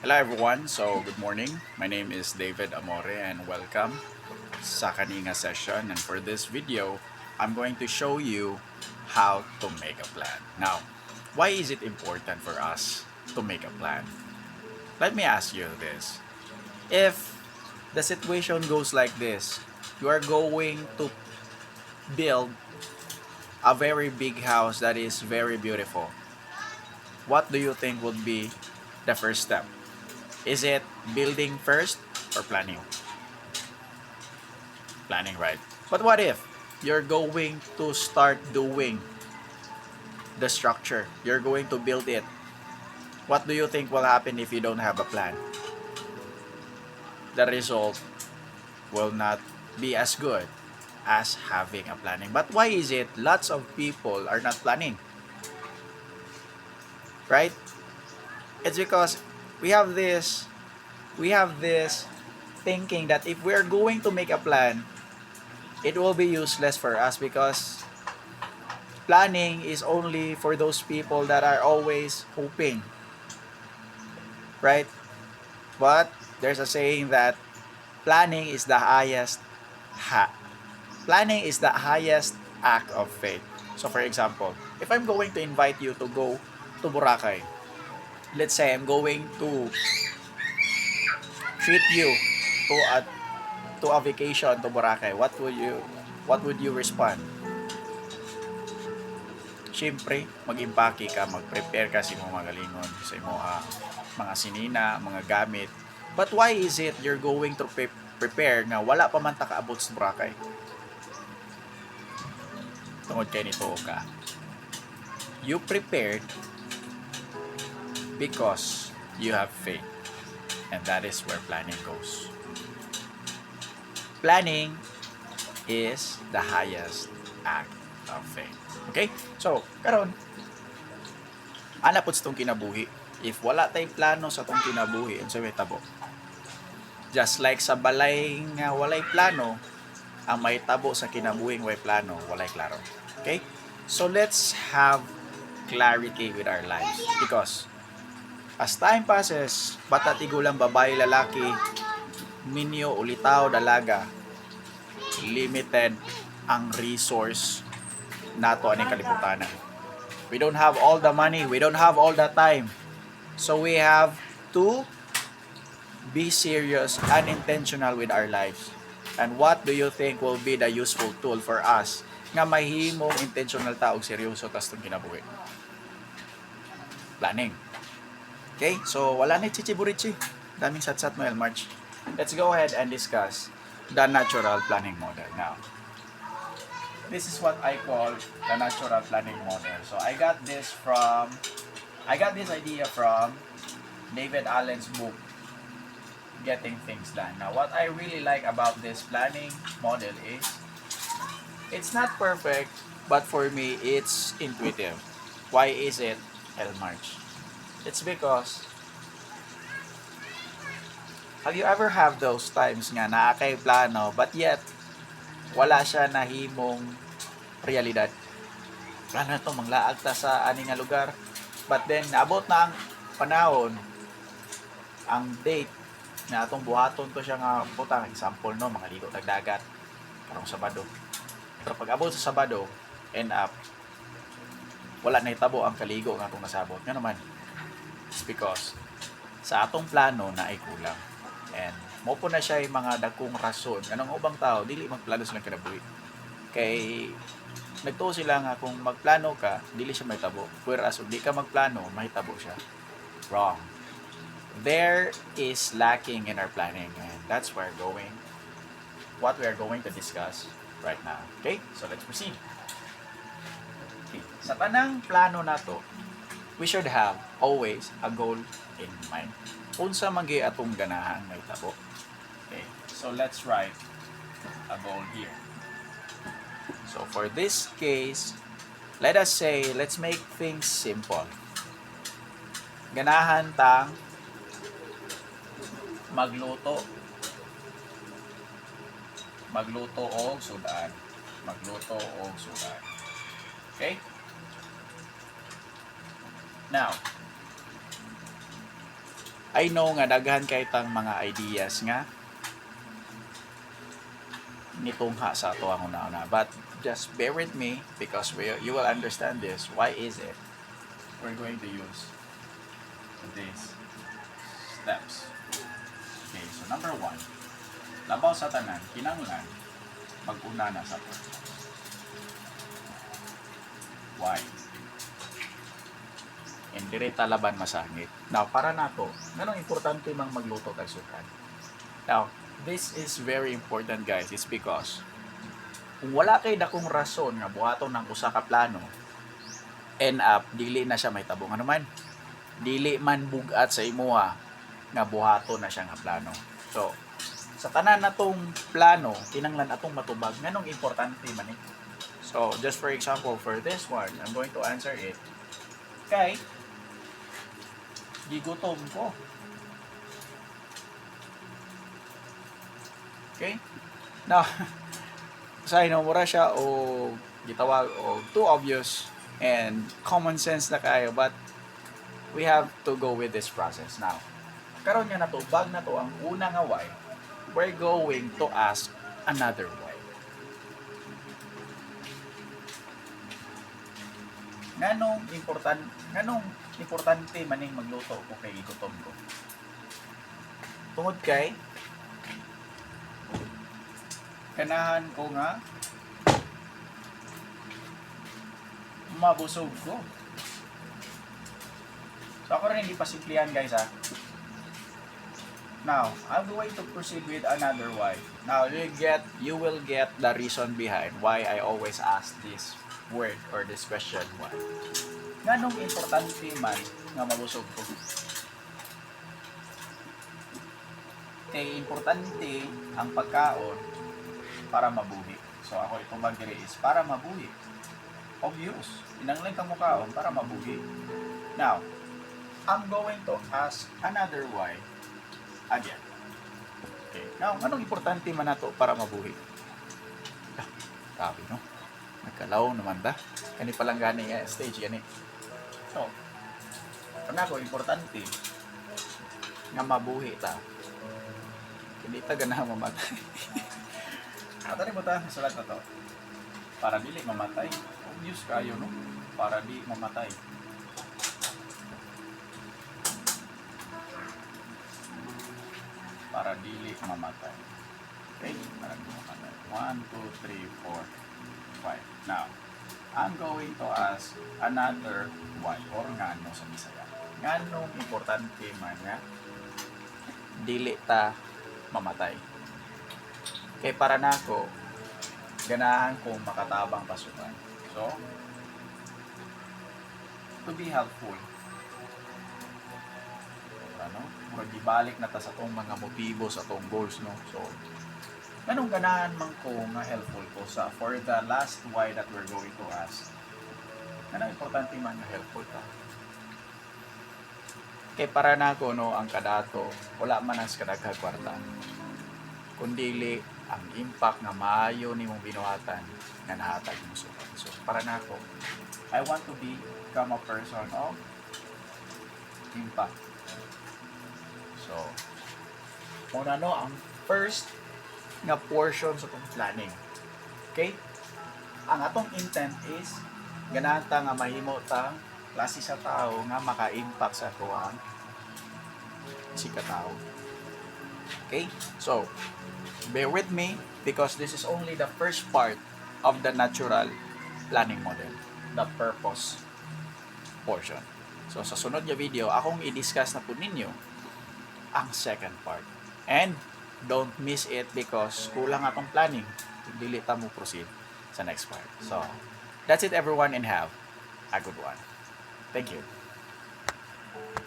Hello everyone, so good morning. My name is David Amore and welcome sa Kaninga session. And for this video, I'm going to show you how to make a plan. Now, why is it important for us to make a plan? Let me ask you this. If the situation goes like this, you are going to build a very big house that is very beautiful. What do you think would be the first step? Is it building first or planning? Planning, right? But what if you're going to start doing the structure? You're going to build it. What do you think will happen if you don't have a plan? The result will not be as good as having a planning. But why is it lots of people are not planning? Right? It's because we have this we have this thinking that if we're going to make a plan, it will be useless for us because planning is only for those people that are always hoping, right? But there's a saying that planning is the highest ha- planning is the highest act of faith. So for example, if I'm going to invite you to go to Boracay, let's say I'm going to treat you to a vacation to Boracay, what would you respond? Siyempre, mag-impake ka, mag-prepare ka sa imong mga galingon, sa imong mga sinina, mga gamit. But why is it you're going to prepare nga wala pa man ta kaabot sa Boracay? Tungod kay nito ka. You prepared because you have faith. And that is where planning goes. Planning is the highest act of faith. Okay? So, karon ana pud tong kinabuhi. If wala tay plano sa tong kinabuhi, unsa may tabo? Just like sa balay nga walay plano, ang may tabo sa kinabuhing way plano, walay klaro. Okay? So let's have clarity with our lives because as time passes, bata tigulang babae lalaki, minyo ulitaw dalaga, limited ang resource nato aning kalibutanan. We don't have all the money, we don't have all the time. So we have to be serious and intentional with our lives. And what do you think will be the useful tool for us nga mahimong intentional ta og seryoso tas tong kinabuhi? Planning. Okay? So wala na chichiburichi. Daming satsat mo March. Let's go ahead and discuss the natural planning model now. This is what I call the natural planning model. So I got this idea from David Allen's book Getting Things Done. Now what I really like about this planning model is it's not perfect, but for me it's intuitive. Why is it March? It's because have you ever have those times nga naa kay plano but yet wala siya nahimong realidad? Plano na to manglaag ta sa ani nga lugar. But then naabot na ang panahon, ang date na atong buhaton to siya nga butang example no mga ligo tag dagat karong Sabado. Pero pag abot sa Sabado, end up wala na hitabo ang kaligo nga atong nasabot. Nga naman, it's because sa atong plano na ay kulang. And mo po na siya yung mga dagkong rason anong ubang tao dili magplano silang kinabuhi kay nagtuo sila nga kung magplano ka dili siya mahitabo whereas kung di ka magplano mahitabo siya. Wrong. There is lacking in our planning and that's where what we are going to discuss right now. Okay, so let's proceed. Okay. Sa tanang plano na to, we should have always a goal in mind. Unsa man gyud atong ganahan may tabo. Okay, so let's write a goal here. So for this case, let us say, let's make things simple. Ganahan tang magluto og sudan. Magluto og sudan. Okay? Now, I know nga daghan kay tang mga ideas nga nitungha sa ato ang una-una. But just bear with me because you will understand this. Why is it? We're going to use these steps. Okay, so number 1. Labaw sa tanan, kinanglan, mag-una na sa purpose. Why? And direta laban masangit. Now, para nato, ganong importante mang magluto kay sukan. Now, this is very important guys. It's because kung wala kay dakong rason nga buhaton ng usa ka plano, end up dili na siya may tabong ano man. Dili man bugat sa imuha nga buhaton na siya nga plano. So, sa tanan natong plano, kinanglan atong matubag nganong importante man eh. So, just for example, for this one, I'm going to answer it. Kay gigutom ko. Okay? Now, sa inumura siya o gitawag o too obvious and common sense na kayo, but we have to go with this process. Now, karon nga natubag na to ang una nga why, we're going to ask another why. Nganong importante maning magluto ko kay gutom ko? Tungod kay ganahan ko nga mabusog ko. So ako rin hindi pa simplihan guys ha. Now, I'm going to proceed with another why. Now, you will get the reason behind why I always ask this word or this question why. Nganong importante man nga mabusog ko? Kay importante ang pagkaon para mabuhi. So ako itong magdiri is para mabuhi. Obvious. Inanglan kang mukaon para mabuhi. Now, I'm going to ask another why again. Okay. Now, anong importante man nato para mabuhi? Grabe no? Nagkalaw naman ba? Kani palang gani stage gani. So, ano ko importante nga mabuhi ta. Hindi ta ganahan mamatay. Atari mo ta, sulat na to. Para dili mamatay. Obvious kayo, no? Para di mamatay. Para dili mamatay. Okay? Para dili mamatay. 1, 2, 3, 4, 5. Now, I'm going to ask another why or ngano sa Bisaya. Nganong importante man nga dili ta mamatay. Kay para nako ganahan kong makatabang pasukan. So, to be helpful. Ano? Murag gibalik na ta sa tong mga motibo sa tong goals, no? So, ganong ganahan man ko nga helpful ko sa for the last why that we're going to ask. Ganang importante man nga helpful ka. Kay para nako no ang kadato wala man as kadaghang kwarta. Kundili ang impact nga maayo nimong binuhatan nga nahatag mo sa so para nako I want to become a person of impact. So muna no ang first nga portion sa itong planning. Okay? Ang atong intent is ganahan ta nga mahimo ta klase sa tao nga maka-impact sa tuwang si katao. Okay? So, bear with me because this is only the first part of the natural planning model, the purpose portion. So, sa sunod nga video, akong i-discuss na po ninyo ang second part. And, don't miss it because kulang atong planning. Dili ta mo proceed sa next part. So, that's it everyone and have a good one. Thank you.